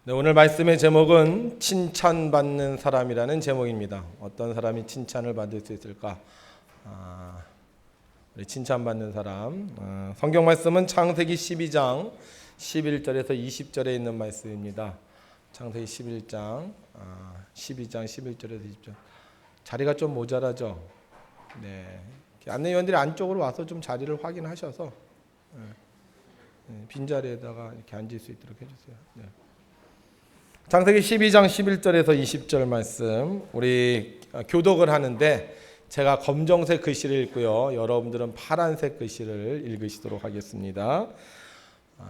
네, 오늘 말씀의 제목은 칭찬받는 사람이라는 제목입니다. 어떤 사람이 칭찬을 받을 수 있을까? 우리 칭찬받는 사람. 성경 말씀은 창세기 12장 11절에서 20절에 있는 말씀입니다. 창세기 11장 12장 11절에서 20절. 자리가 좀 모자라죠? 네. 안내위원들이 안쪽으로 와서 좀 자리를 확인하셔서 빈자리에다가 이렇게 앉을 수 있도록 해주세요. 네. 창세기 12장 11절에서 20절 말씀, 우리 교독을 하는데 제가 검정색 글씨를 읽고요, 여러분들은 파란색 글씨를 읽으시도록 하겠습니다.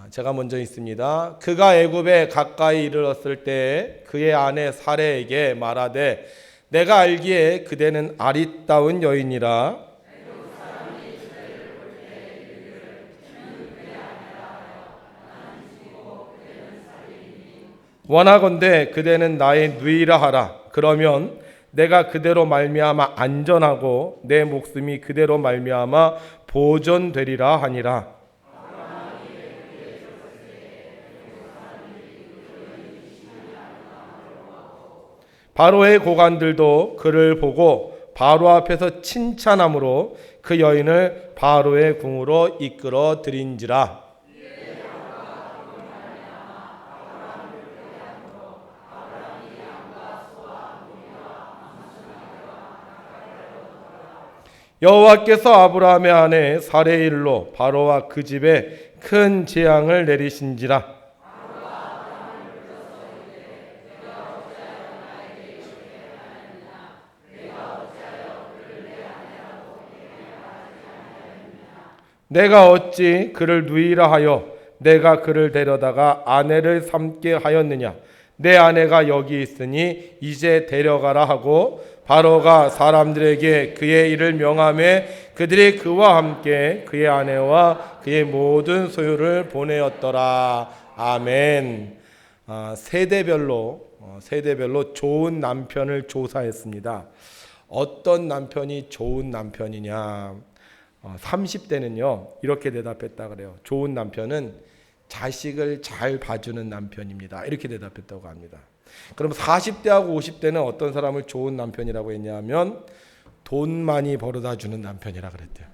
제가 먼저 읽습니다. 그가 애굽에 가까이 이르렀을 때 그의 아내 사레에게 말하되 내가 알기에 그대는 아리따운 여인이라 원하건대 그대는 나의 누이라 하라. 그러면 내가 그대로 말미암아 안전하고 내 목숨이 그대로 말미암아 보존되리라 하니라. 바로의 고관들도 그를 보고 바로 앞에서 칭찬함으로 그 여인을 바로의 궁으로 이끌어 들인지라. 여호와께서 아브라함의 아내 사레의 일로 바로와 그 집에 큰 재앙을 내리신지라. 내가 어찌 그를 누이라 하여 내가 그를 데려다가 아내를 삼게 하였느냐. 내 아내가 여기 있으니 이제 데려가라 하고 바로가 사람들에게 그의 일을 명하매 그들이 그와 함께 그의 아내와 그의 모든 소유를 보내었더라. 아멘. 세대별로 좋은 남편을 조사했습니다. 어떤 남편이 좋은 남편이냐? 30대는요 이렇게 대답했다 그래요. 좋은 남편은 자식을 잘 봐주는 남편입니다. 이렇게 대답했다고 합니다. 그럼 40대하고 50대는 어떤 사람을 좋은 남편이라고 했냐면 돈 많이 벌어다 주는 남편이라 그랬대요.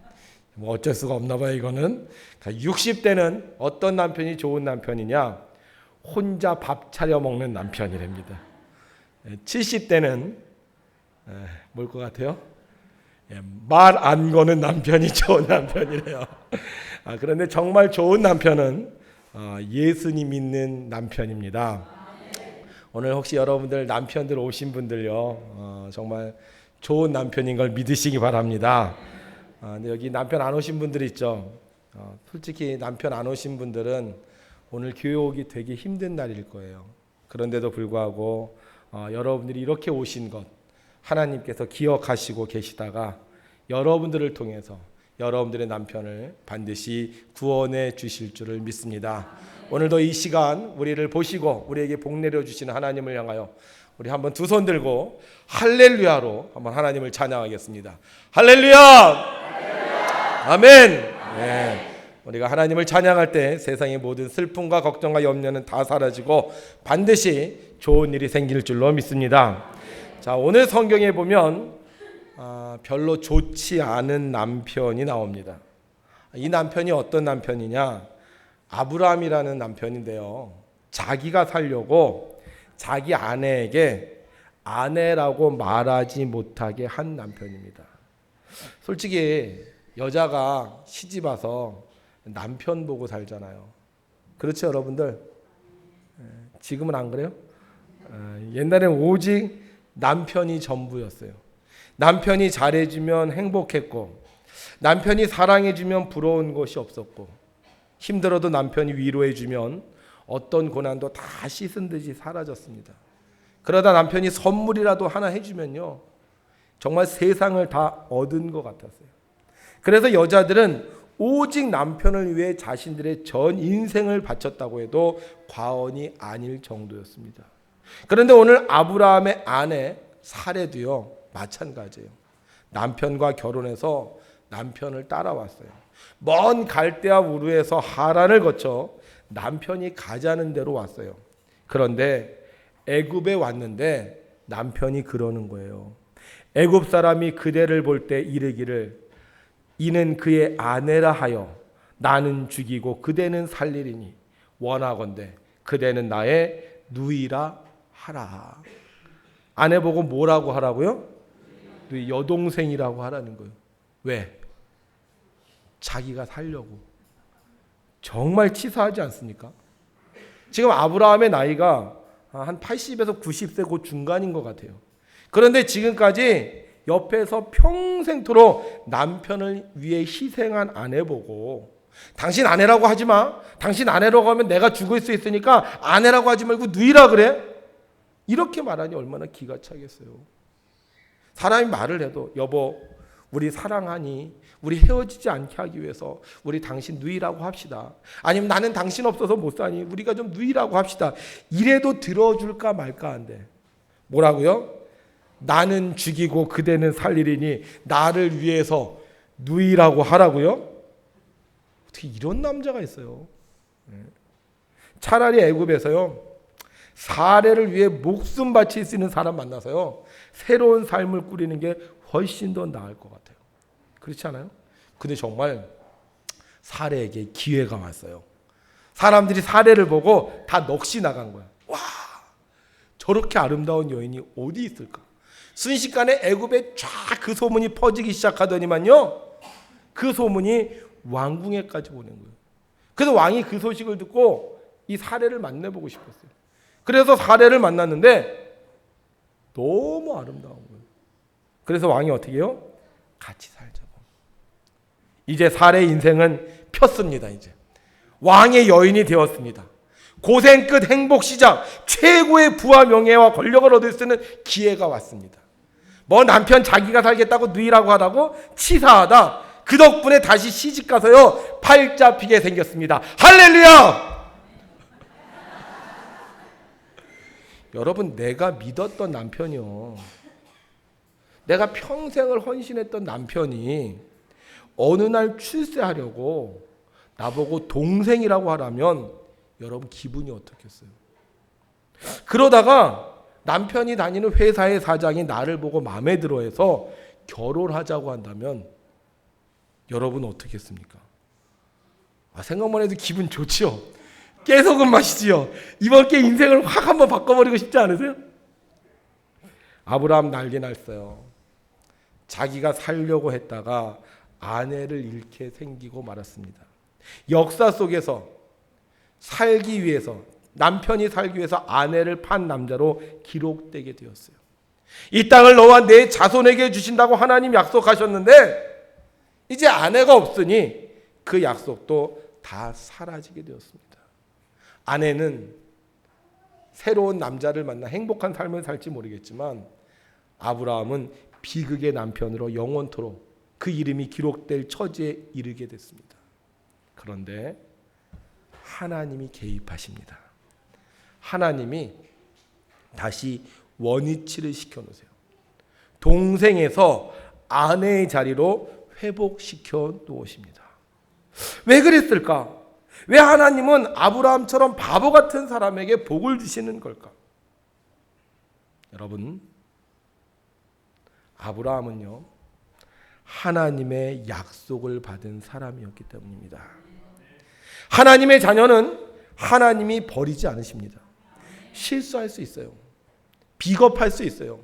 뭐 어쩔 수가 없나 봐요 이거는. 60대는 어떤 남편이 좋은 남편이냐? 혼자 밥 차려 먹는 남편이랍니다. 70대는 뭘 것 같아요? 말 안 거는 남편이 좋은 남편이래요. 그런데 정말 좋은 남편은 예수님 믿는 남편입니다. 오늘 혹시 여러분들 남편들 오신 분들요, 정말 좋은 남편인 걸 믿으시기 바랍니다. 근데 여기 남편 안 오신 분들 있죠. 솔직히 남편 안 오신 분들은 오늘 교회 오기 되게 힘든 날일 거예요. 그런데도 불구하고 여러분들이 이렇게 오신 것 하나님께서 기억하시고 계시다가 여러분들을 통해서 여러분들의 남편을 반드시 구원해 주실 줄을 믿습니다. 오늘도 이 시간 우리를 보시고 우리에게 복 내려주시는 하나님을 향하여 우리 한번 두 손 들고 할렐루야로 한번 하나님을 찬양하겠습니다. 할렐루야! 아멘! 네. 우리가 하나님을 찬양할 때 세상의 모든 슬픔과 걱정과 염려는 다 사라지고 반드시 좋은 일이 생길 줄로 믿습니다. 자, 오늘 성경에 보면 별로 좋지 않은 남편이 나옵니다. 이 남편이 어떤 남편이냐? 아브라함이라는 남편인데요, 자기가 살려고 자기 아내에게 아내라고 말하지 못하게 한 남편입니다. 솔직히 여자가 시집 와서 남편 보고 살잖아요. 그렇죠 여러분들? 지금은 안 그래요? 옛날에는 오직 남편이 전부였어요. 남편이 잘해주면 행복했고, 남편이 사랑해주면 부러운 것이 없었고, 힘들어도 남편이 위로해주면 어떤 고난도 다 씻은 듯이 사라졌습니다. 그러다 남편이 선물이라도 하나 해주면요 정말 세상을 다 얻은 것 같았어요. 그래서 여자들은 오직 남편을 위해 자신들의 전 인생을 바쳤다고 해도 과언이 아닐 정도였습니다. 그런데 오늘 아브라함의 아내 사레도요 마찬가지예요. 남편과 결혼해서 남편을 따라왔어요. 먼 갈대아 우르에서 하란을 거쳐 남편이 가자는 대로 왔어요. 그런데 애굽에 왔는데 남편이 그러는 거예요. 애굽 사람이 그대를 볼 때 이르기를 이는 그의 아내라 하여 나는 죽이고 그대는 살리리니 원하건대 그대는 나의 누이라 하라. 아내 보고 뭐라고 하라고요? 여동생이라고 하라는 거예요. 왜? 자기가 살려고. 정말 치사하지 않습니까? 지금 아브라함의 나이가 한 80에서 90세 그 중간인 것 같아요. 그런데 지금까지 옆에서 평생토록 남편을 위해 희생한 아내 보고 당신 아내라고 하지 마. 당신 아내라고 하면 내가 죽을 수 있으니까 아내라고 하지 말고 누이라 그래. 이렇게 말하니 얼마나 기가 차겠어요. 사람이 말을 해도 여보 우리 사랑하니 우리 헤어지지 않게 하기 위해서 우리 당신 누이라고 합시다. 아니면 나는 당신 없어서 못 사니 우리가 좀 누이라고 합시다. 이래도 들어줄까 말까 한데 뭐라고요? 나는 죽이고 그대는 살리리니 나를 위해서 누이라고 하라고요? 어떻게 이런 남자가 있어요? 차라리 애굽에서요 사례를 위해 목숨 바칠 수 있는 사람 만나서요 새로운 삶을 꾸리는 게 훨씬 더 나을 것 같아요. 그렇지 않아요? 근데 정말 사례에게 기회가 왔어요. 사람들이 사례를 보고 다 넋이 나간 거야. 와, 저렇게 아름다운 여인이 어디 있을까? 순식간에 애굽에 쫙 그 소문이 퍼지기 시작하더니만요 그 소문이 왕궁에까지 오는 거예요. 그래서 왕이 그 소식을 듣고 이 사례를 만나보고 싶었어요. 그래서 사례를 만났는데 너무 아름다운 거예요. 그래서 왕이 어떻게 해요? 같이 살자고. 이제 사례의 인생은 폈습니다. 이제 왕의 여인이 되었습니다. 고생 끝 행복 시작, 최고의 부와 명예와 권력을 얻을 수 있는 기회가 왔습니다. 뭐 남편 자기가 살겠다고 누이라고 하다고 치사하다. 그 덕분에 다시 시집 가서요 팔 잡히게 생겼습니다. 할렐루야! 여러분 내가 믿었던 남편이요, 내가 평생을 헌신했던 남편이 어느 날 출세하려고 나보고 동생이라고 하라면 여러분 기분이 어떻겠어요? 그러다가 남편이 다니는 회사의 사장이 나를 보고 마음에 들어해서 결혼하자고 한다면 여러분 어떻겠습니까? 생각만 해도 기분 좋지요. 깨소금 맛이지요. 이번 게 인생을 확 한번 바꿔버리고 싶지 않으세요? 아브라함 난리 났어요. 자기가 살려고 했다가 아내를 잃게 생기고 말았습니다. 역사 속에서 살기 위해서, 남편이 살기 위해서 아내를 판 남자로 기록되게 되었어요. 이 땅을 너와 내 자손에게 주신다고 하나님 약속하셨는데 이제 아내가 없으니 그 약속도 다 사라지게 되었습니다. 아내는 새로운 남자를 만나 행복한 삶을 살지 모르겠지만 아브라함은 비극의 남편으로 영원토록 그 이름이 기록될 처지에 이르게 됐습니다. 그런데 하나님이 개입하십니다. 하나님이 다시 원위치를 시켜놓으세요. 동생에서 아내의 자리로 회복시켜 놓으십니다. 왜 그랬을까? 왜 하나님은 아브라함처럼 바보 같은 사람에게 복을 주시는 걸까? 여러분, 아브라함은요 하나님의 약속을 받은 사람이었기 때문입니다. 하나님의 자녀는 하나님이 버리지 않으십니다. 실수할 수 있어요. 비겁할 수 있어요.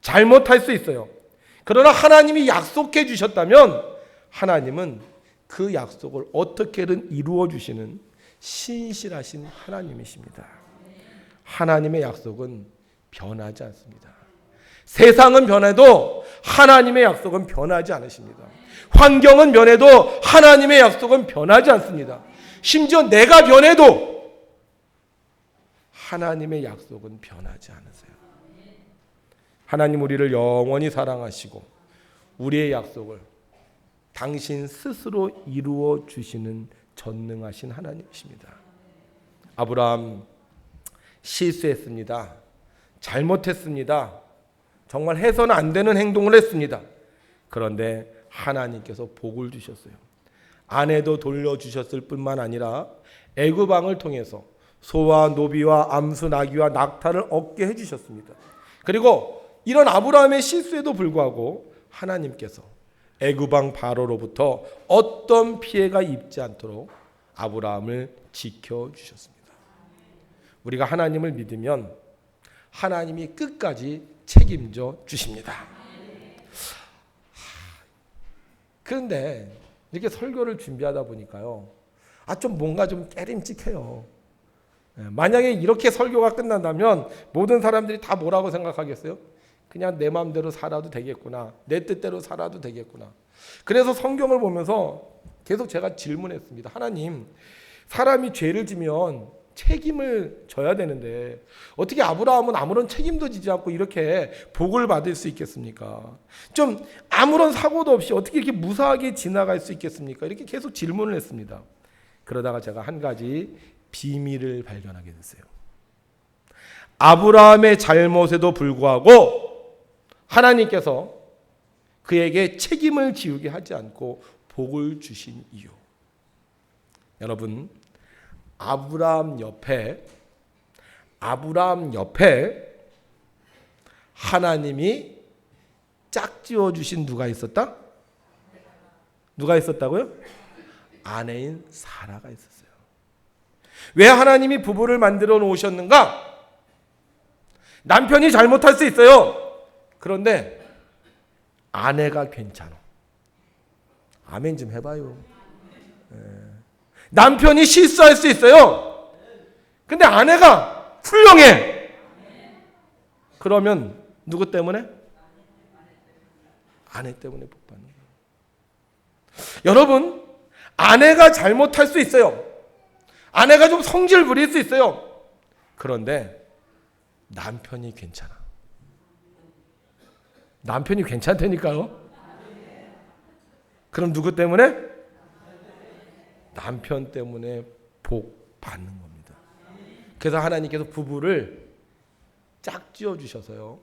잘못할 수 있어요. 그러나 하나님이 약속해 주셨다면 하나님은 그 약속을 어떻게든 이루어 주시는 신실하신 하나님이십니다. 하나님의 약속은 변하지 않습니다. 세상은 변해도 하나님의 약속은 변하지 않으십니다. 환경은 변해도 하나님의 약속은 변하지 않습니다. 심지어 내가 변해도 하나님의 약속은 변하지 않으세요. 하나님 우리를 영원히 사랑하시고 우리의 약속을 당신 스스로 이루어 주시는 전능하신 하나님이십니다. 아브라함 실수했습니다. 잘못했습니다. 정말 해서는 안 되는 행동을 했습니다. 그런데 하나님께서 복을 주셨어요. 아내도 돌려주셨을 뿐만 아니라 애굽 왕을 통해서 소와 노비와 암수 나귀와 낙타를 얻게 해주셨습니다. 그리고 이런 아브라함의 실수에도 불구하고 하나님께서 애굽왕 바로로부터 어떤 피해가 입지 않도록 아브라함을 지켜주셨습니다. 우리가 하나님을 믿으면 하나님이 끝까지 책임져 주십니다. 그런데 이렇게 설교를 준비하다 보니까요, 좀 뭔가 좀 깨림칙해요. 만약에 이렇게 설교가 끝난다면 모든 사람들이 다 뭐라고 생각하겠어요? 그냥 내 마음대로 살아도 되겠구나, 내 뜻대로 살아도 되겠구나. 그래서 성경을 보면서 계속 제가 질문했습니다. 하나님, 사람이 죄를 지면 책임을 져야 되는데 어떻게 아브라함은 아무런 책임도 지지 않고 이렇게 복을 받을 수 있겠습니까? 좀 아무런 사고도 없이 어떻게 이렇게 무사하게 지나갈 수 있겠습니까? 이렇게 계속 질문을 했습니다. 그러다가 제가 한 가지 비밀을 발견하게 됐어요. 아브라함의 잘못에도 불구하고 하나님께서 그에게 책임을 지우게 하지 않고 복을 주신 이유. 여러분, 아브라함 옆에 하나님이 짝지어 주신 누가 있었다? 누가 있었다고요? 아내인 사라가 있었어요. 왜 하나님이 부부를 만들어 놓으셨는가? 남편이 잘못할 수 있어요. 그런데 아내가 괜찮아. 아멘 좀 해봐요. 남편이 실수할 수 있어요. 근데 아내가 훌륭해. 그러면 누구 때문에? 아내 때문에 복 받는 거예요. 여러분, 아내가 잘못할 수 있어요. 아내가 좀 성질 부릴 수 있어요. 그런데 남편이 괜찮아. 남편이 괜찮다니까요. 그럼 누구 때문에? 남편 때문에 복 받는 겁니다. 그래서 하나님께서 부부를 짝지어 주셔서요,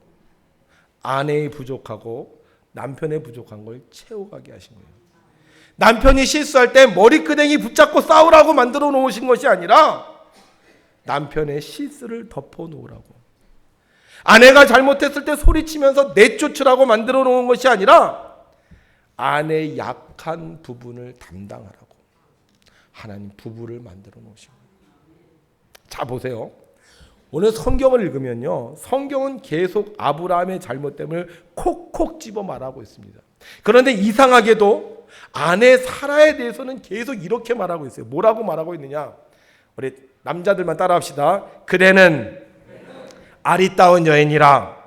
아내의 부족하고 남편의 부족한 걸 채워가게 하신 거예요. 남편이 실수할 때 머리끄댕이 붙잡고 싸우라고 만들어 놓으신 것이 아니라 남편의 실수를 덮어 놓으라고, 아내가 잘못했을 때 소리치면서 내쫓으라고 만들어 놓은 것이 아니라 아내의 약한 부분을 담당하라고 하나님 부부를 만들어 놓으신 거예요. 자, 보세요. 오늘 성경을 읽으면요, 성경은 계속 아브라함의 잘못됨을 콕콕 집어 말하고 있습니다. 그런데 이상하게도 아내 사라에 대해서는 계속 이렇게 말하고 있어요. 뭐라고 말하고 있느냐? 우리 남자들만 따라합시다. 그대는 아리따운 여인이라.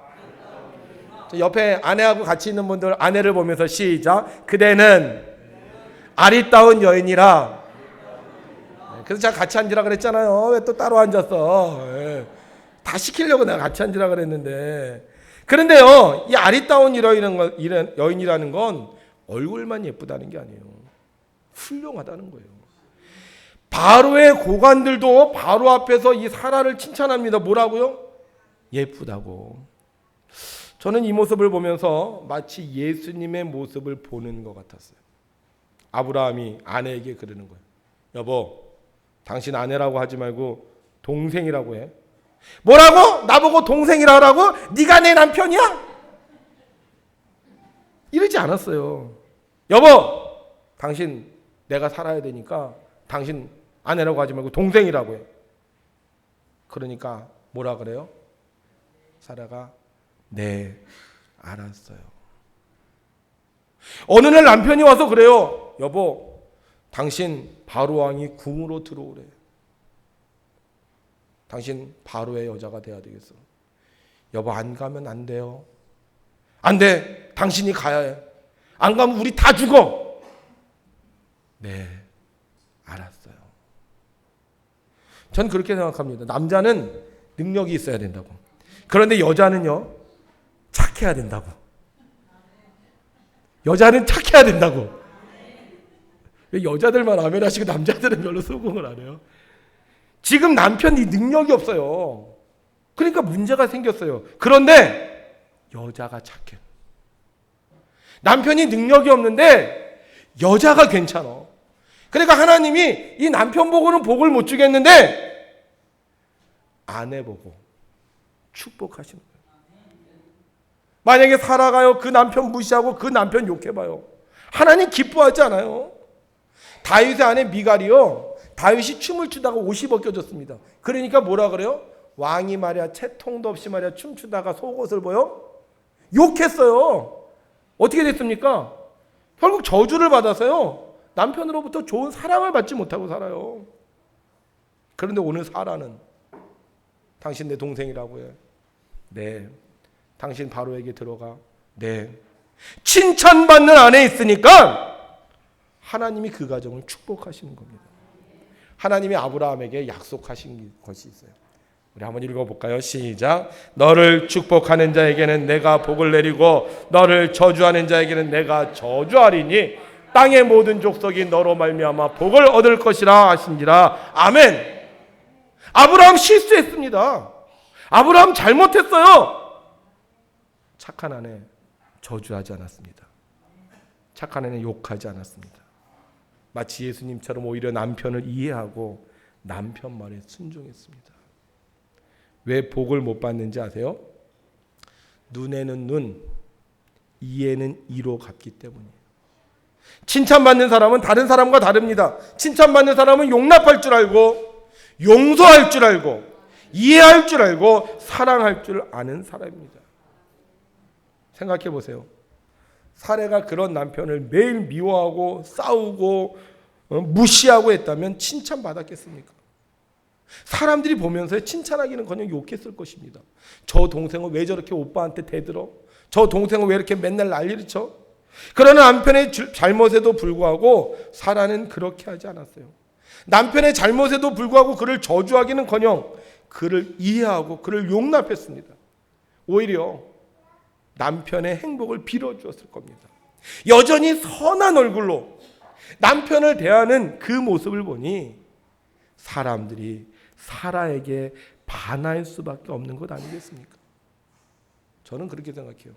옆에 아내하고 같이 있는 분들 아내를 보면서 시작. 그대는 아리따운 여인이라. 그래서 제가 같이 앉으라 그랬잖아요. 왜 또 따로 앉았어? 다 시키려고 내가 같이 앉으라 그랬는데. 그런데요, 이 아리따운 여인이라는 건 얼굴만 예쁘다는 게 아니에요. 훌륭하다는 거예요. 바로의 고관들도 바로 앞에서 이 사라를 칭찬합니다. 뭐라고요? 예쁘다고. 저는 이 모습을 보면서 마치 예수님의 모습을 보는 것 같았어요. 아브라함이 아내에게 그러는 거예요. 여보, 당신 아내라고 하지 말고 동생이라고 해. 뭐라고? 나보고 동생이라 하라고? 네가 내 남편이야? 이러지 않았어요. 여보, 당신 내가 살아야 되니까 당신 아내라고 하지 말고 동생이라고 해. 그러니까 뭐라 그래요? 사라가 네, 알았어요. 어느 날 남편이 와서 그래요. 여보, 당신 바로 왕이 궁으로 들어오래. 당신 바로의 여자가 돼야 되겠어. 여보, 안 가면 안 돼요. 안 돼. 당신이 가야 해. 안 가면 우리 다 죽어. 네, 알았어요. 전 그렇게 생각합니다. 남자는 능력이 있어야 된다고. 그런데 여자는요, 착해야 된다고. 여자는 착해야 된다고. 왜 여자들만 아멘 하시고 남자들은 별로 수긍을 안 해요? 지금 남편이 능력이 없어요. 그러니까 문제가 생겼어요. 그런데 여자가 착해. 남편이 능력이 없는데 여자가 괜찮아. 그러니까 하나님이 이 남편 보고는 복을 못 주겠는데 아내 보고 축복하시는 거예요. 만약에 살아가요 그 남편 무시하고 그 남편 욕해봐요. 하나님 기뻐하지 않아요. 다윗의 아내 미갈이요, 다윗이 춤을 추다가 옷이 벗겨졌습니다. 그러니까 뭐라 그래요? 왕이 말이야 채통도 없이 말이야 춤추다가 속옷을 욕했어요. 어떻게 됐습니까? 결국 저주를 받아서요 남편으로부터 좋은 사랑을 받지 못하고 살아요. 그런데 오늘 사라는 당신 내 동생이라고 해. 네. 당신 바로에게 들어가. 네. 칭찬받는 안에 있으니까 하나님이 그 가정을 축복하시는 겁니다. 하나님이 아브라함에게 약속하신 것이 있어요. 우리 한번 읽어볼까요? 시작. 너를 축복하는 자에게는 내가 복을 내리고 너를 저주하는 자에게는 내가 저주하리니 땅의 모든 족속이 너로 말미암아 복을 얻을 것이라 하신지라. 아멘. 아브라함 실수했습니다. 아브라함 잘못했어요. 착한 아내 저주하지 않았습니다. 착한 아내 욕하지 않았습니다. 마치 예수님처럼 오히려 남편을 이해하고 남편 말에 순종했습니다. 왜 복을 못 받는지 아세요? 눈에는 눈, 이에는 이로 갚기 때문이에요. 칭찬받는 사람은 다른 사람과 다릅니다. 칭찬받는 사람은 용납할 줄 알고 용서할 줄 알고 이해할 줄 알고 사랑할 줄 아는 사람입니다. 생각해 보세요. 사례가 그런 남편을 매일 미워하고 싸우고 무시하고 했다면 칭찬받았겠습니까? 사람들이 보면서 칭찬하기는커녕 욕했을 것입니다. 저 동생은 왜 저렇게 오빠한테 대들어? 저 동생은 왜 이렇게 맨날 난리를 쳐? 그러나 남편의 잘못에도 불구하고 사라는 그렇게 하지 않았어요. 남편의 잘못에도 불구하고 그를 저주하기는커녕 그를 이해하고 그를 용납했습니다. 오히려 남편의 행복을 빌어주었을 겁니다. 여전히 선한 얼굴로 남편을 대하는 그 모습을 보니 사람들이 사라에게 반할 수밖에 없는 것 아니겠습니까? 저는 그렇게 생각해요.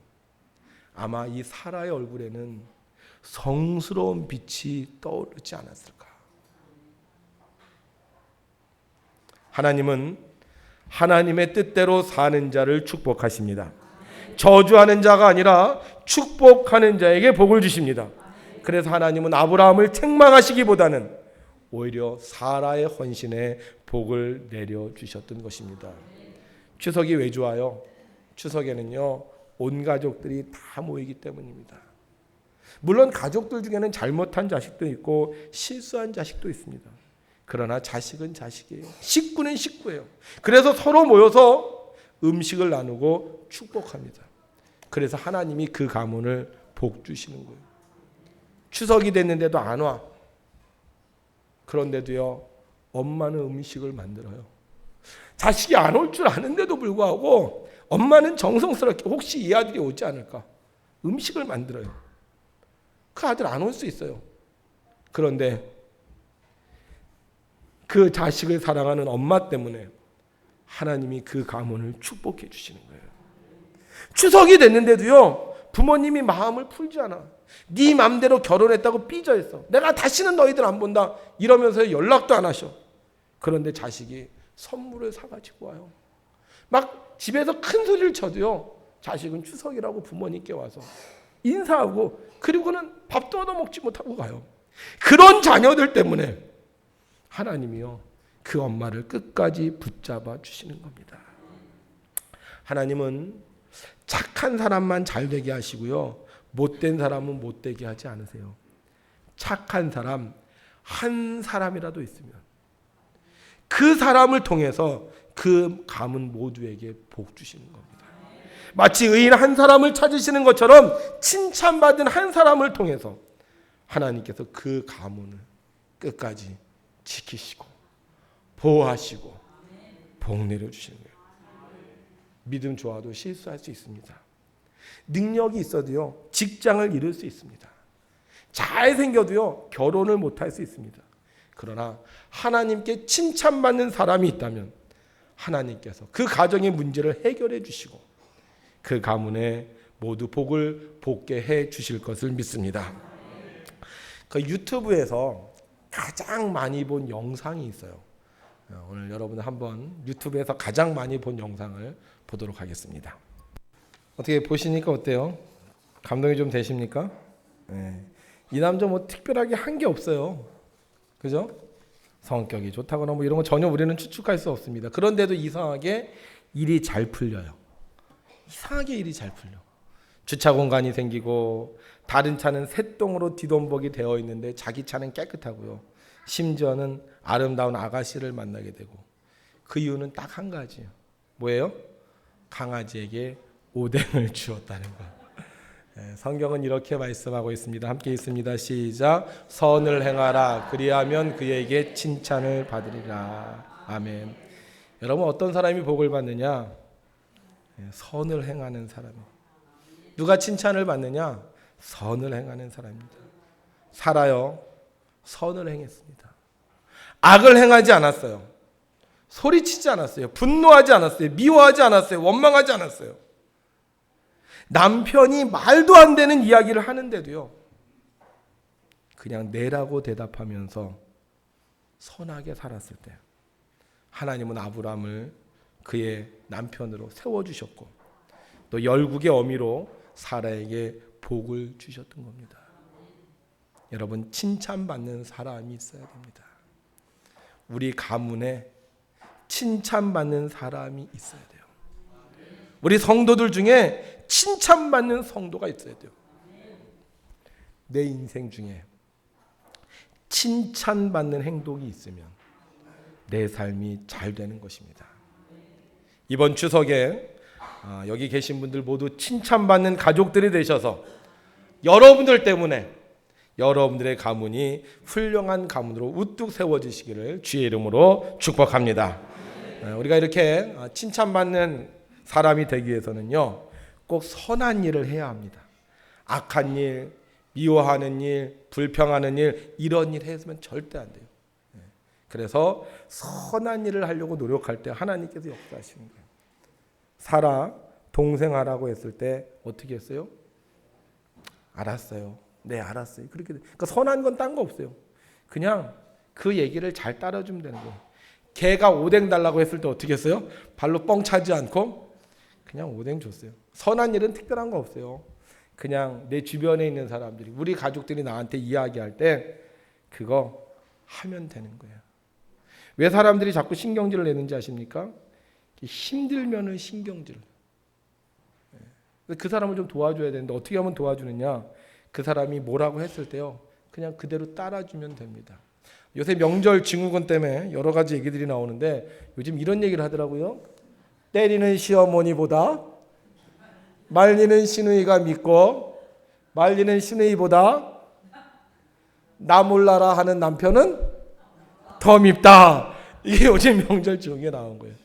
아마 이 사라의 얼굴에는 성스러운 빛이 떠오르지 않았을까. 하나님은 하나님의 뜻대로 사는 자를 축복하십니다. 저주하는 자가 아니라 축복하는 자에게 복을 주십니다. 그래서 하나님은 아브라함을 책망하시기보다는 오히려 사라의 헌신에 복을 내려주셨던 것입니다. 추석이 왜 좋아요? 추석에는요 온 가족들이 다 모이기 때문입니다. 물론 가족들 중에는 잘못한 자식도 있고 실수한 자식도 있습니다. 그러나 자식은 자식이에요. 식구는 식구예요. 그래서 서로 모여서 음식을 나누고 축복합니다. 그래서 하나님이 그 가문을 복 주시는 거예요. 추석이 됐는데도 안 와. 그런데도요 엄마는 음식을 만들어요. 자식이 안 올 줄 아는데도 불구하고 엄마는 정성스럽게 혹시 이 아들이 오지 않을까 음식을 만들어요. 그 아들 안 올 수 있어요. 그런데 그 자식을 사랑하는 엄마 때문에 하나님이 그 가문을 축복해 주시는 거예요. 추석이 됐는데도요 부모님이 마음을 풀지 않아. 네 맘대로 결혼했다고 삐져있어. 내가 다시는 너희들 안 본다 이러면서 연락도 안 하셔. 그런데 자식이 선물을 사가지고 와요. 막 집에서 큰 소리를 쳐도요 자식은 추석이라고 부모님께 와서 인사하고 그리고는 밥도 얻어먹지 못하고 가요. 그런 자녀들 때문에 하나님이요 그 엄마를 끝까지 붙잡아 주시는 겁니다. 하나님은 착한 사람만 잘 되게 하시고요 못된 사람은 못되게 하지 않으세요. 착한 사람 한 사람이라도 있으면 그 사람을 통해서 그 가문 모두에게 복 주시는 겁니다. 마치 의인 한 사람을 찾으시는 것처럼 칭찬받은 한 사람을 통해서 하나님께서 그 가문을 끝까지 지키시고 보호하시고 복 내려주시는 거예요. 믿음 좋아도 실수할 수 있습니다. 능력이 있어도요 직장을 잃을 수 있습니다. 잘생겨도요 결혼을 못할 수 있습니다. 그러나 하나님께 칭찬받는 사람이 있다면 하나님께서 그 가정의 문제를 해결해 주시고 그 가문에 모두 복을 복게 해 주실 것을 믿습니다. 그 유튜브에서 가장 많이 본 영상이 있어요. 오늘 여러분들 한번 유튜브에서 가장 많이 본 영상을 보도록 하겠습니다. 어떻게 보시니까 어때요? 감동이 좀 되십니까? 네. 이 남자 뭐 특별하게 한 게 없어요. 그죠? 성격이 좋다거나 뭐 이런 거 전혀 우리는 추측할 수 없습니다. 그런데도 이상하게 일이 잘 풀려요. 이상하게 일이 잘 풀려. 주차 공간이 생기고 다른 차는 새똥으로 뒤dom벅이 되어 있는데 자기 차는 깨끗하고요. 심지어는 아름다운 아가씨를 만나게 되고 그 이유는 딱 한 가지예요. 뭐예요? 강아지에게 오뎅을 주었다는 거. 성경은 이렇게 말씀하고 있습니다. 함께 있습니다. 시작. 선을 행하라. 그리하면 그에게 칭찬을 받으리라. 아멘. 여러분 어떤 사람이 복을 받느냐? 선을 행하는 사람. 누가 칭찬을 받느냐? 선을 행하는 사람입니다. 살아요. 선을 행했습니다. 악을 행하지 않았어요. 소리치지 않았어요. 분노하지 않았어요. 미워하지 않았어요. 원망하지 않았어요. 남편이 말도 안 되는 이야기를 하는데도요. 그냥 네라고 대답하면서 선하게 살았을 때 하나님은 아브라함을 그의 남편으로 세워주셨고 또 열국의 어미로 사라에게 복을 주셨던 겁니다. 여러분 칭찬받는 사람이 있어야 됩니다. 우리 가문에 칭찬받는 사람이 있어야 돼요. 우리 성도들 중에 칭찬받는 성도가 있어야 돼요. 내 인생 중에 칭찬받는 행동이 있으면 내 삶이 잘 되는 것입니다. 이번 추석에 여기 계신 분들 모두 칭찬받는 가족들이 되셔서 여러분들 때문에 여러분들의 가문이 훌륭한 가문으로 우뚝 세워지시기를 주의 이름으로 축복합니다. 우리가 이렇게 칭찬받는 사람이 되기 위해서는요, 꼭 선한 일을 해야 합니다. 악한 일, 미워하는 일, 불평하는 일, 이런 일 했으면 절대 안 돼요. 그래서 선한 일을 하려고 노력할 때 하나님께서 역사하시는 거예요. 사라 동생 하라고 했을 때 어떻게 했어요? 알았어요. 네, 알았어요. 그러니까 선한 건 딴 거 없어요. 그냥 그 얘기를 잘 따라주면 되는 거예요. 개가 오뎅 달라고 했을 때 어떻게 했어요? 발로 뻥 차지 않고 그냥 오뎅 줬어요. 선한 일은 특별한 거 없어요. 그냥 내 주변에 있는 사람들이, 우리 가족들이 나한테 이야기할 때 그거 하면 되는 거예요. 왜 사람들이 자꾸 신경질을 내는지 아십니까? 힘들면은 신경질. 그 사람을 좀 도와줘야 되는데 어떻게 하면 도와주느냐? 그 사람이 뭐라고 했을 때요, 그냥 그대로 따라주면 됩니다. 요새 명절 증후군 때문에 여러 가지 얘기들이 나오는데 요즘 이런 얘기를 하더라고요. 때리는 시어머니보다 말리는 시누이가 밉고 말리는 시누이보다 나 몰라라 하는 남편은 더 밉다. 이게 요즘 명절 증후군에 나온 거예요.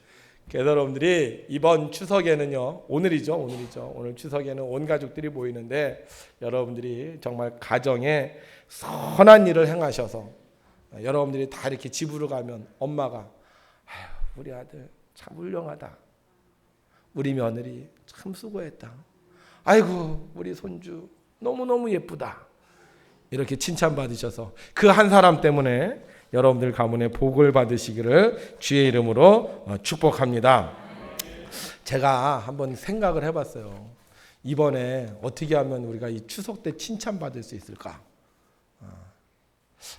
그래서 여러분들이 이번 추석에는요, 오늘이죠. 오늘 추석에는 온 가족들이 모이는데 여러분들이 정말 가정에 선한 일을 행하셔서 여러분들이 다 이렇게 집으로 가면 엄마가 아유, 우리 아들 참 훌륭하다. 우리 며느리 참 수고했다. 아이고 우리 손주 너무너무 예쁘다. 이렇게 칭찬받으셔서 그 한 사람 때문에 여러분들 가문에 복을 받으시기를 주의 이름으로 축복합니다. 제가 한번 생각을 해봤어요. 이번에 어떻게 하면 우리가 이 추석 때 칭찬받을 수 있을까?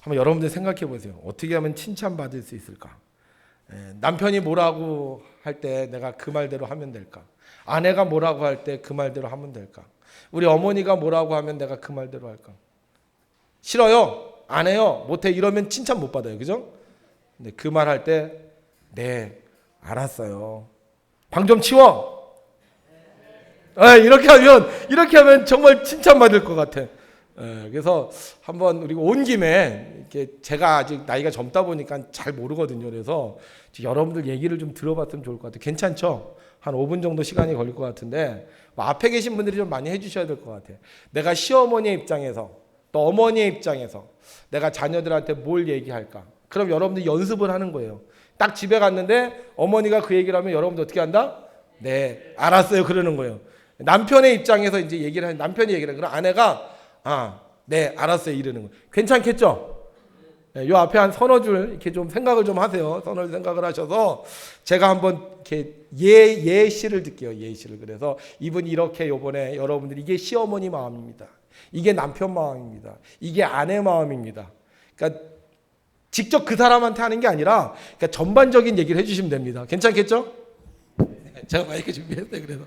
한번 여러분들 생각해 보세요. 어떻게 하면 칭찬받을 수 있을까? 남편이 뭐라고 할 때 내가 그 말대로 하면 될까? 아내가 뭐라고 할 때 그 말대로 하면 될까? 우리 어머니가 뭐라고 하면 내가 그 말대로 할까? 싫어요. 안 해요. 못해. 이러면 칭찬 못 받아요. 그죠? 근데 그 말 할 때 네, 알았어요. 방 좀 치워. 이렇게 하면 정말 칭찬받을 것 같아. 그래서 한번 우리 온 김에 이렇게 제가 아직 나이가 젊다 보니까 잘 모르거든요. 그래서 여러분들 얘기를 좀 들어봤으면 좋을 것 같아요. 괜찮죠? 한 5분 정도 시간이 걸릴 것 같은데 뭐 앞에 계신 분들이 좀 많이 해주셔야 될 것 같아요. 내가 시어머니의 입장에서 또 어머니의 입장에서 내가 자녀들한테 뭘 얘기할까? 그럼 여러분들 연습을 하는 거예요. 딱 집에 갔는데 어머니가 그 얘기를 하면 여러분들 어떻게 한다? 네, 알았어요. 그러는 거예요. 남편의 입장에서 이제 얘기를 하는, 남편이 얘기를 하는, 그럼 아내가 네, 알았어요. 이러는 거예요. 괜찮겠죠? 요 앞에 한 서너 줄 이렇게 좀 생각을 좀 하세요. 서너 줄 생각을 하셔서 제가 한번 이렇게 예시를 들게요. 예시를. 그래서 이분이 이렇게 요번에 여러분들 이게 시어머니 마음입니다. 이게 남편 마음입니다. 이게 아내 마음입니다. 그러니까 직접 그 사람한테 하는 게 아니라 그러니까 전반적인 얘기를 해주시면 됩니다. 괜찮겠죠? 제가 마이크 준비했어요.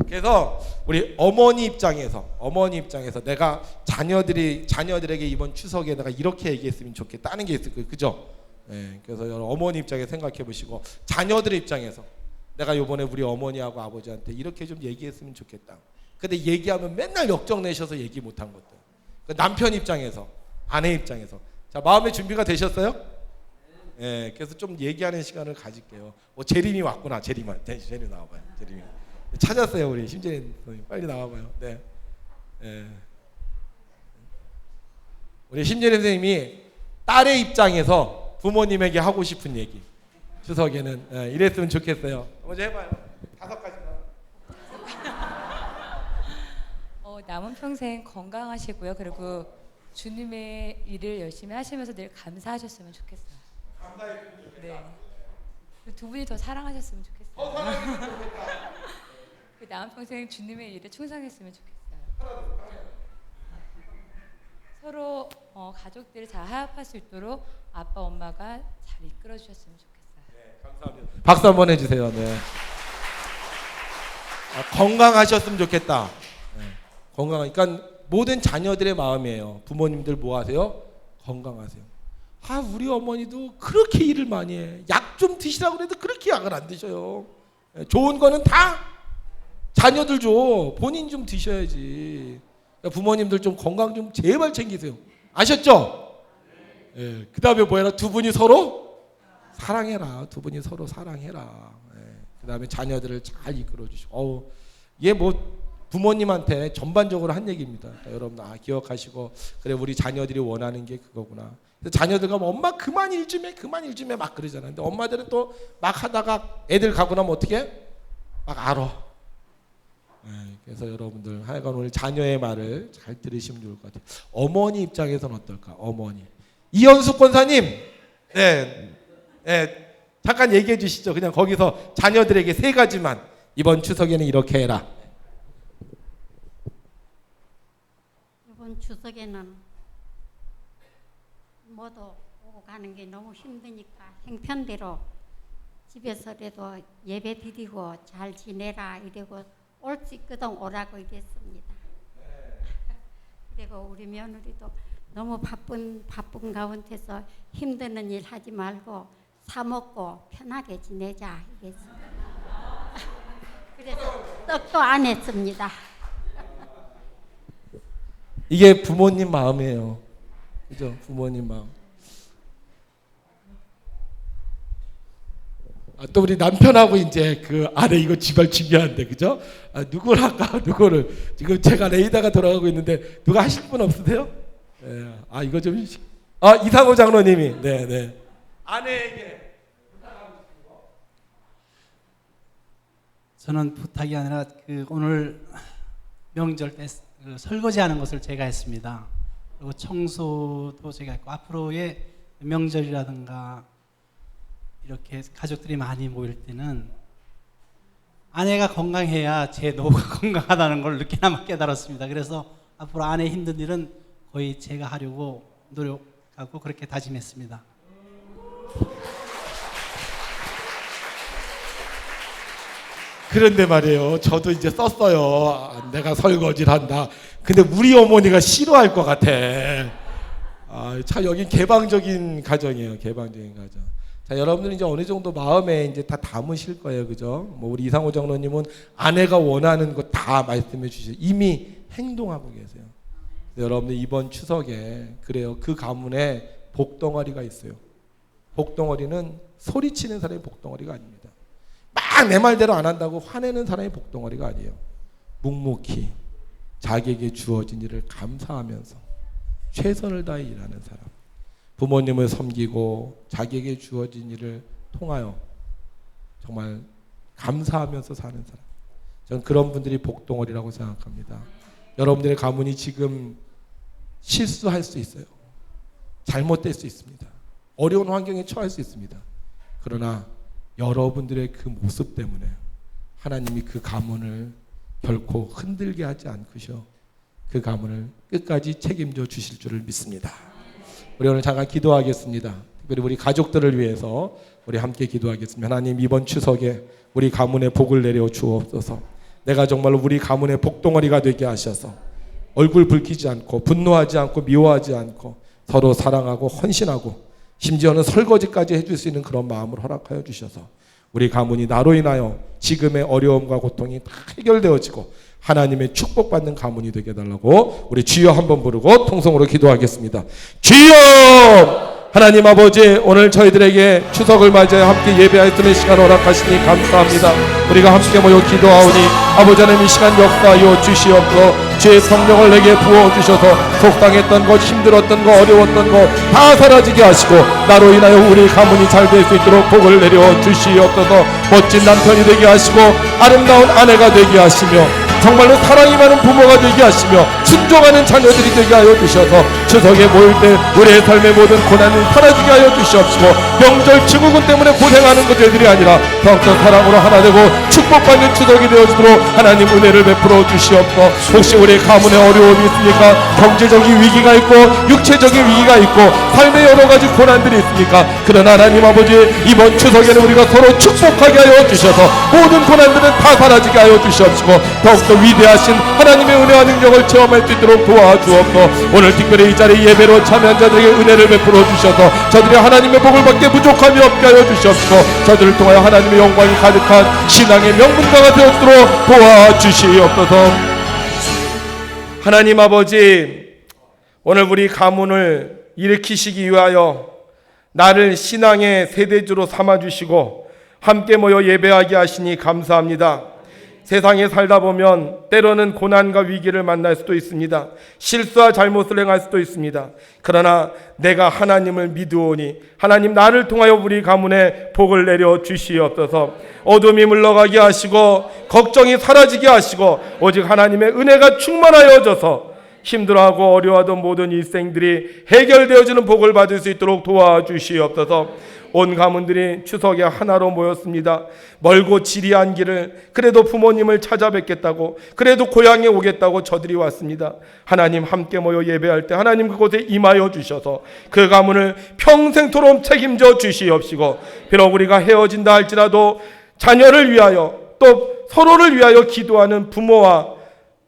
그래서 우리 어머니 입장에서 내가 자녀들에게 이번 추석에 내가 이렇게 얘기했으면 좋겠다는 게 있을 거예요. 그죠? 네, 그래서 어머니 입장에 생각해 보시고 자녀들의 입장에서 내가 이번에 우리 어머니하고 아버지한테 이렇게 좀 얘기했으면 좋겠다. 근데 얘기하면 맨날 역정 내셔서 얘기 못한 것들. 남편 입장에서, 아내 입장에서. 자, 마음의 준비가 되셨어요? 네, 그래서 좀 얘기하는 시간을 가질게요. 재림이 왔구나. 재림 나와봐요. 재림이 찾았어요. 우리 심재린 선생님 빨리 나와봐요. 네. 우리 심재린 선생님이 딸의 입장에서 부모님에게 하고 싶은 얘기 추석에는 이랬으면 좋겠어요. 먼저 해봐요. 5가지만. 남은 평생 건강하시고요. 그리고 주님의 일을 열심히 하시면서 늘 감사하셨으면 좋겠어요. 감사했으면 좋겠다. 네. 두 분이 더 사랑하셨으면 좋겠어요. 사랑했으면 좋겠다. 남은 평생 주님의 일에 충성했으면 좋겠어요. 서로 가족들이 잘 화합할 수 있도록 아빠 엄마가 잘 이끌어 주셨으면 좋겠어요. 네, 감사합니다. 박수 한번 해주세요. 네. 건강하셨으면 좋겠다. 네. 그러니까 모든 자녀들의 마음이에요. 부모님들 뭐 하세요? 건강하세요. 우리 어머니도 그렇게 일을 많이 해. 약 좀 드시라고 그래도 그렇게 약을 안 드셔요. 좋은 거는 다 자녀들 줘. 본인 좀 드셔야지. 그러니까 부모님들 좀 건강 좀 제발 챙기세요. 아셨죠? 예. 그 다음에 뭐해라? 두 분이 서로 사랑해라. 두 분이 서로 사랑해라. 예. 그 다음에 자녀들을 잘 이끌어 주시고. 얘 뭐 부모님한테 전반적으로 한 얘기입니다. 그러니까 여러분 기억하시고 그래 우리 자녀들이 원하는 게 그거구나. 자녀들과 뭐 엄마 그만 일 좀 해 막 그러잖아요. 근데 엄마들은 또 막 하다가 애들 가고 나면 어떻게 막 알아. 그래서 여러분들 하여간 오늘 자녀의 말을 잘 들으시면 좋을 것 같아요. 어머니 입장에서는 어떨까? 어머니 이현숙 권사님, 잠깐 얘기해 주시죠. 그냥 거기서 자녀들에게 3가지만 이번 추석에는 이렇게 해라. 이번 추석에는 모두 오고 가는 게 너무 힘드니까 형편대로 집에서라도 예배 드리고 잘 지내라 이러고 올 수 있거든 오라고 이랬습니다. 그리고 우리 며느리도 너무 바쁜 가운데서 힘드는 일 하지 말고 사 먹고 편하게 지내자 이랬습니다. 그래서 떡도 안 했습니다. 이게 부모님 마음이에요. 그죠? 부모님 마음. 또 우리 남편하고 이제 그 아내 이거 집안 중요한데 그죠? 누구를 할까? 누구를 지금 제가 레이더가 돌아가고 있는데 누가 하실 분 없으세요? 이거 좀 이상호 장로님이 네 아내에게 저는 부탁이 아니라 오늘 명절 때 설거지하는 것을 제가 했습니다. 그리고 청소도 제가 했고 앞으로의 명절이라든가 이렇게 가족들이 많이 모일 때는 아내가 건강해야 제 노후가 건강하다는 걸 늦게나마 깨달았습니다. 그래서 앞으로 아내 힘든 일은 거의 제가 하려고 노력하고 그렇게 다짐했습니다. 그런데 말이에요. 저도 이제 썼어요. 내가 설거지를 한다. 근데 우리 어머니가 싫어할 것 같아. 참 여기 개방적인 가정이에요. 개방적인 가정. 자, 여러분들은 이제 어느 정도 마음에 이제 다 담으실 거예요. 그죠? 뭐 우리 이상호 장로님은 아내가 원하는 거 다 말씀해 주시죠. 이미 행동하고 계세요. 여러분들 이번 추석에 그래요. 그 가문에 복덩어리가 있어요. 복덩어리는 소리치는 사람이 복덩어리가 아닙니다. 막 내 말대로 안 한다고 화내는 사람이 복덩어리가 아니에요. 묵묵히 자기에게 주어진 일을 감사하면서 최선을 다해 일하는 사람. 부모님을 섬기고 자기에게 주어진 일을 통하여 정말 감사하면서 사는 사람. 저는 그런 분들이 복덩어리라고 생각합니다. 여러분들의 가문이 지금 실수할 수 있어요. 잘못될 수 있습니다. 어려운 환경에 처할 수 있습니다. 그러나 여러분들의 그 모습 때문에 하나님이 그 가문을 결코 흔들게 하지 않으셔 그 가문을 끝까지 책임져 주실 줄을 믿습니다. 우리 오늘 잠깐 기도하겠습니다. 특별히 우리 가족들을 위해서 우리 함께 기도하겠습니다. 하나님, 이번 추석에 우리 가문에 복을 내려 주옵소서. 내가 정말로 우리 가문의 복덩어리가 되게 하셔서 얼굴 붉히지 않고 분노하지 않고 미워하지 않고 서로 사랑하고 헌신하고 심지어는 설거지까지 해줄 수 있는 그런 마음을 허락하여 주셔서 우리 가문이 나로 인하여 지금의 어려움과 고통이 다 해결되어지고 하나님의 축복받는 가문이 되게 해달라고 우리 주여 한번 부르고 통성으로 기도하겠습니다. 주여! 하나님 아버지, 오늘 저희들에게 추석을 맞이해 함께 예배할 수 있는 시간 허락하시니 감사합니다. 우리가 함께 모여 기도하오니 아버지 하나님, 이 시간 역사하여 주시옵소서. 주의 성령을 내게 부어주셔서 속상했던 것, 힘들었던 것, 어려웠던 것 다 사라지게 하시고 나로 인하여 우리 가문이 잘 될 수 있도록 복을 내려 주시옵소서. 멋진 남편이 되게 하시고 아름다운 아내가 되게 하시며 정말로 사랑이 많은 부모가 되게 하시며 순종하는 자녀들이 되게 하여 주셔서 추석에 모일 때 우리의 삶의 모든 고난을 사라지게 하여 주시옵시고 명절 증후군 때문에 고생하는 것들이 아니라 더욱더 사랑으로 하나 되고 축복받는 추석이 되어지도록 하나님 은혜를 베풀어 주시옵소서. 혹시 우리 가문에 어려움이 있습니까? 경제적인 위기가 있고 육체적인 위기가 있고 삶의 여러 가지 고난들이 있습니까? 그러나 하나님 아버지, 이번 추석에는 우리가 서로 축복하게 하여 주셔서 모든 고난들은 다 사라지게 하여 주시옵시고 더욱더 위대하신 하나님의 은혜와 능력을 체험할 수 있도록 도와주옵소서. 오늘 특별히 이 자리에 예배로 참여한 자들에게 은혜를 베풀어 주셔서 저들이 하나님의 복을 받게 부족함이 없게 하여 주시옵시고 저들을 통하여 하나님의 영광이 가득한 신앙의 명문가가 되어주도록 도와주시옵소서. 하나님 아버지, 오늘 우리 가문을 일으키시기 위하여 나를 신앙의 세대주로 삼아주시고 함께 모여 예배하게 하시니 감사합니다. 세상에 살다 보면 때로는 고난과 위기를 만날 수도 있습니다. 실수와 잘못을 행할 수도 있습니다. 그러나 내가 하나님을 믿으오니 하나님 나를 통하여 우리 가문에 복을 내려 주시옵소서. 어둠이 물러가게 하시고 걱정이 사라지게 하시고 오직 하나님의 은혜가 충만하여져서 힘들어하고 어려워하던 모든 일생들이 해결되어지는 복을 받을 수 있도록 도와주시옵소서. 온 가문들이 추석에 하나로 모였습니다. 멀고 지리한 길을 그래도 부모님을 찾아뵙겠다고, 그래도 고향에 오겠다고 저들이 왔습니다. 하나님, 함께 모여 예배할 때 하나님 그곳에 임하여 주셔서 그 가문을 평생토록 책임져 주시옵시고 비록 우리가 헤어진다 할지라도 자녀를 위하여 또 서로를 위하여 기도하는 부모와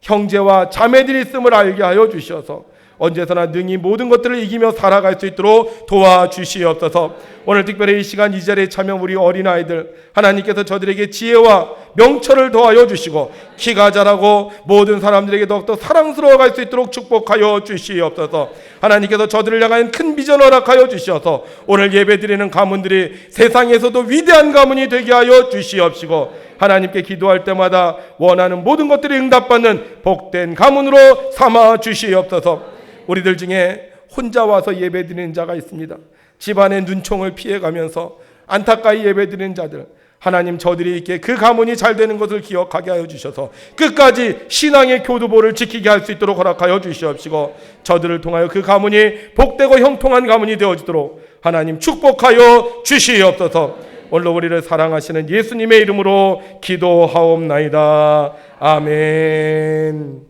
형제와 자매들이 있음을 알게 하여 주셔서 언제서나 능히 모든 것들을 이기며 살아갈 수 있도록 도와주시옵소서. 오늘 특별히 이 시간 이 자리에 참여한 우리 어린아이들, 하나님께서 저들에게 지혜와 명철을 더하여 주시고 키가 자라고 모든 사람들에게 더욱더 사랑스러워갈 수 있도록 축복하여 주시옵소서. 하나님께서 저들을 향한 큰 비전을 허락하여 주셔서 오늘 예배드리는 가문들이 세상에서도 위대한 가문이 되게 하여 주시옵시고 하나님께 기도할 때마다 원하는 모든 것들이 응답받는 복된 가문으로 삼아 주시옵소서. 우리들 중에 혼자 와서 예배드리는 자가 있습니다. 집안의 눈총을 피해가면서 안타까이 예배드리는 자들, 하나님 저들이 있게 그 가문이 잘 되는 것을 기억하게 하여 주셔서 끝까지 신앙의 교두보를 지키게 할 수 있도록 허락하여 주시옵시고 저들을 통하여 그 가문이 복되고 형통한 가문이 되어지도록 하나님 축복하여 주시옵소서. 오늘 우리를 사랑하시는 예수님의 이름으로 기도하옵나이다. 아멘.